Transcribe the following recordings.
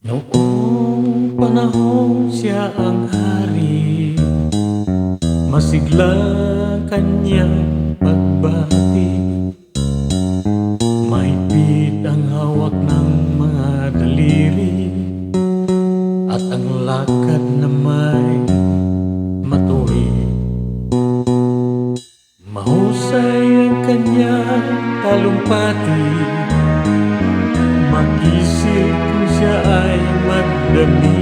Noong panahon siya ang hari, masigla kanyang pagbati. Mahigpit ang hawak ng mga daliri, at ang lakad na may matuwid. Mahusay ang kanyang talumpati, mag-isip kung siya ay magdami.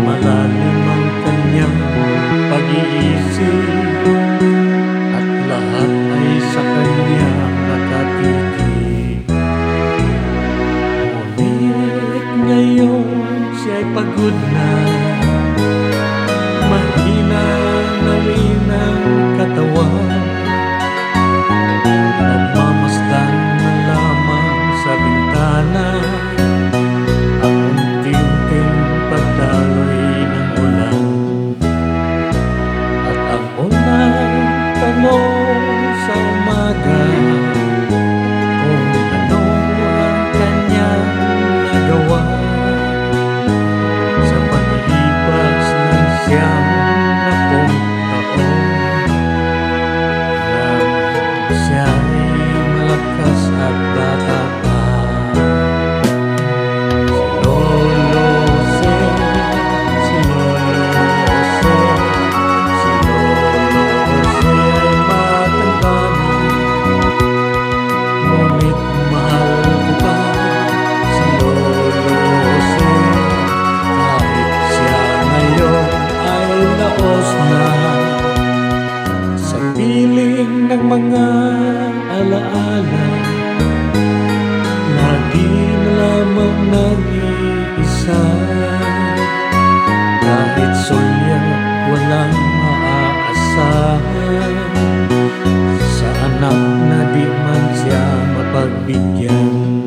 Malalim ang kanyang pag-iisip, at lahat ay sa kanya nakatitig. Ngunit ngayon siya'y pagod na, mahina na rin ang katawan. Nagmamasdan na lamang sa bintana ang unti-unting pagdaloy ng ulan. At ang unang tanong sa umaga, kung ano ang kanyang nagawa sa paglipas ng siyam na taon, nang siya'y malakas at bata pa. Si Lolo Jose ay matanda na, ngunit mahal ko pa si Lolo Jose. Kahit siya ngayon ay laos na, sa piling ng mga alaala, lagi na lamang nag-iisa. Kahit sulyap walang maaasahan, sa anak na di man siya mapagbigyan.